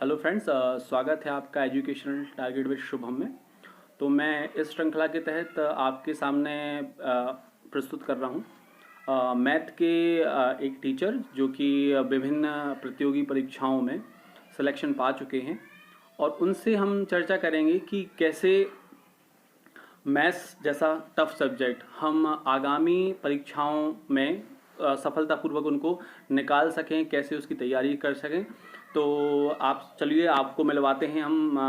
Hello friends, स्वागत है आपका एजुकेशनल टारगेट विद शुभम में। तो मैं इस श्रृंखला के तहत आपके सामने प्रस्तुत कर रहा हूँ मैथ के एक टीचर जो कि विभिन्न प्रतियोगी परीक्षाओं में सिलेक्शन पा चुके हैं, और उनसे हम चर्चा करेंगे कि कैसे मैथ्स जैसा टफ सब्जेक्ट हम आगामी परीक्षाओं में सफलतापूर्वक उनको निकाल सकें, कैसे उसकी तैयारी कर सकें। तो आप चलिए, आपको मिलवाते हैं हम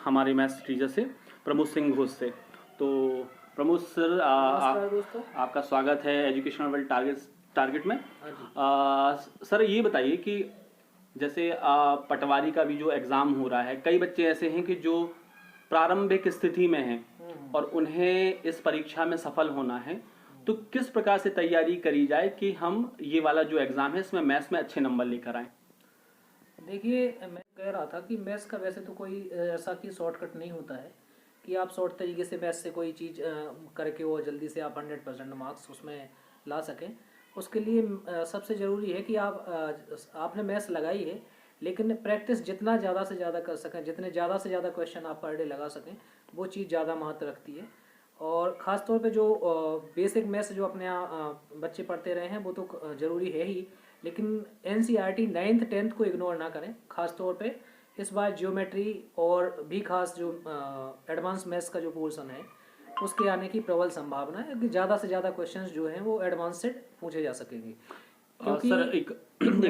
हमारे मैथ्स टीचर से, प्रमोद सिंह घोष से। तो प्रमोद सर, आपका स्वागत है एजुकेशनल वर्ल्ड टारगेट में। सर ये बताइए कि जैसे पटवारी का भी जो एग्ज़ाम हो रहा है, कई बच्चे ऐसे हैं कि जो प्रारंभिक स्थिति में हैं और उन्हें इस परीक्षा में सफल होना है, तो किस प्रकार से तैयारी करी जाए कि हम ये वाला जो एग्ज़ाम है इसमें मैथ्स में अच्छे नंबर लेकर आएँ। देखिए, मैं कह रहा था कि मैथ्स का वैसे तो कोई ऐसा कि शॉर्टकट नहीं होता है कि आप शॉर्ट तरीके से मैथ्स से कोई चीज़ करके वो जल्दी से आप 100% मार्क्स उसमें ला सकें। उसके लिए सबसे ज़रूरी है कि आपने मैथ्स लगाई है, लेकिन प्रैक्टिस जितना ज़्यादा से ज़्यादा कर सकें, जितने ज़्यादा से ज़्यादा क्वेश्चन आप पर डे लगा सकें, वो चीज़ ज़्यादा महत्व रखती है। और ख़ास तौर पे जो बेसिक मैथ्स जो अपने बच्चे पढ़ते रहे हैं वो तो ज़रूरी है ही, लेकिन एनसीईआरटी 9th 10th को इग्नोर ना करें। ख़ास तौर पे इस बार ज्योमेट्री और भी खास जो एडवांस मैथ्स का जो पोर्शन है उसके आने की प्रबल संभावना है कि ज़्यादा से ज़्यादा क्वेश्चंस जो हैं वो एडवांस से पूछे जा सकेंगे। क्योंकि सर एक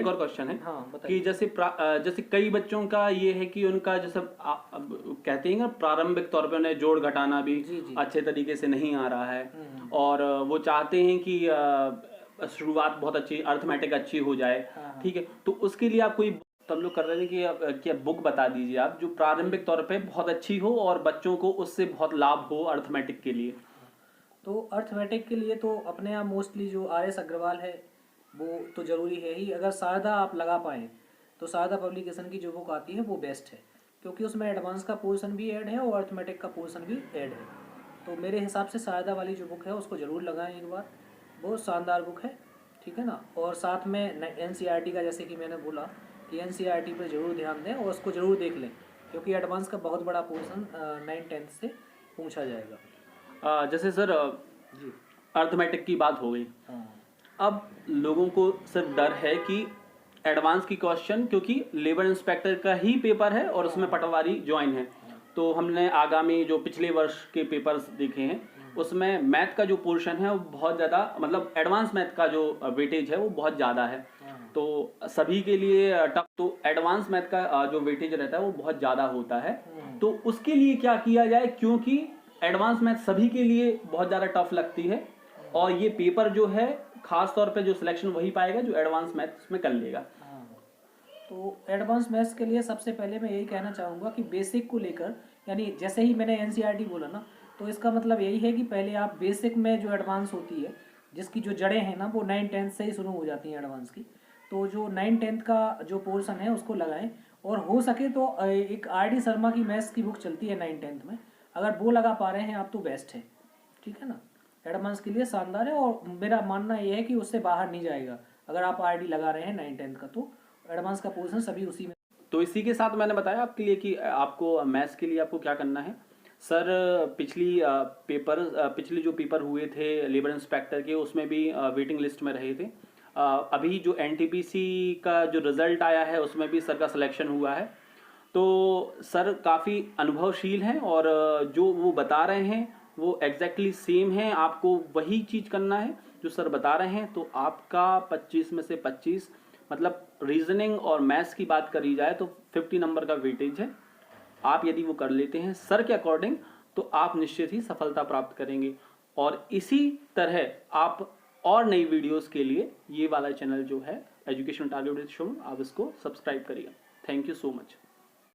और क्वेश्चन है। हाँ, कि जैसे कई बच्चों का ये है कि उनका जैसे कहते हैं ना, प्रारंभिक तौर पे उन्हें जोड़ घटाना भी जी। अच्छे तरीके से नहीं आ रहा है, और वो चाहते हैं कि शुरुआत बहुत अच्छी, अर्थमेटिक अच्छी हो जाए। ठीक है, तो उसके लिए आप कोई सब लोग कर रहे थे कि क्या बुक बता दीजिए आप जो प्रारंभिक तौर पे बहुत अच्छी हो और बच्चों को उससे बहुत लाभ हो अर्थमेटिक के लिए। तो अर्थमेटिक के लिए तो अपने यहाँ मोस्टली जो RS अग्रवाल है वो तो ज़रूरी है ही। अगर शारदा आप लगा पाएँ तो शारदा पब्लिकेशन की जो बुक आती है वो बेस्ट है, क्योंकि उसमें एडवांस का पोर्शन भी ऐड है और अर्थमेटिक का पोर्शन भी ऐड है। तो मेरे हिसाब से शारदा वाली जो बुक है उसको ज़रूर लगाएं एक बार, बहुत शानदार बुक है। ठीक है ना। और साथ में एनसीईआरटी का, जैसे कि मैंने बोला कि एनसीईआरटी पर ज़रूर ध्यान दें और उसको ज़रूर देख लें, क्योंकि एडवांस का बहुत बड़ा पोर्शन 9th 10th से पूछा जाएगा। जैसे सर जी। अर्थमेटिक की बात हो गई। हाँ। अब लोगों को सिर्फ डर है कि एडवांस की क्वेश्चन, क्योंकि लेबर इंस्पेक्टर का ही पेपर है और उसमें पटवारी ज्वाइन है। तो हमने आगामी जो पिछले वर्ष के पेपर्स देखे हैं उसमें मैथ का जो पोर्शन है वो बहुत ज़्यादा, मतलब एडवांस मैथ का जो वेटेज है वो बहुत ज़्यादा है। तो सभी के लिए टफ, तो एडवांस मैथ का जो वेटेज रहता है वो बहुत ज़्यादा होता है। तो उसके लिए क्या किया जाए, क्योंकि एडवांस मैथ सभी के लिए बहुत ज़्यादा टफ लगती है, और ये पेपर जो है खास तौर पे जो सिलेक्शन वही पाएगा जो एडवांस मैथ्स में कर लेगा। तो एडवांस मैथ्स के लिए सबसे पहले मैं यही कहना चाहूँगा कि बेसिक को लेकर, यानी जैसे ही मैंने एनसीईआरटी बोला ना, तो इसका मतलब यही है कि पहले आप बेसिक में जो एडवांस होती है, जिसकी जो जड़ें हैं ना वो 9th 10th से ही शुरू हो जाती हैं एडवांस की। तो जो 9th 10th का जो पोर्शन है उसको लगाएं, और हो सके तो एक RD शर्मा की मैथ्स की बुक चलती है 9th 10th में, अगर वो लगा पा रहे हैं आप तो बेस्ट है। ठीक है ना। एडवांस के लिए शानदार है, और मेरा मानना ये है कि उससे बाहर नहीं जाएगा। अगर आप RD लगा रहे हैं 9th 10th का तो एडवांस का पोर्शन सभी उसी में। तो इसी के साथ मैंने बताया आपके लिए कि आपको मैथ्स के लिए आपको क्या करना है। सर पिछली जो पेपर हुए थे लेबर इंस्पेक्टर के, उसमें भी वेटिंग लिस्ट में रहे थे। अभी जो NTPC का जो रिज़ल्ट आया है उसमें भी सर का सिलेक्शन हुआ है। तो सर काफ़ी अनुभवशील हैं, और जो वो बता रहे हैं वो एग्जैक्टली सेम है। आपको वही चीज़ करना है जो सर बता रहे हैं। तो आपका 25 में से 25, मतलब रीजनिंग और मैथ्स की बात करी जाए तो 50 नंबर का वेटेज है। आप यदि वो कर लेते हैं सर के अकॉर्डिंग तो आप निश्चित ही सफलता प्राप्त करेंगे। और इसी तरह आप और नई वीडियोस के लिए ये वाला चैनल जो है एजुकेशन टारगेट विद शुभम, आप इसको सब्सक्राइब करिए। Thank you so much.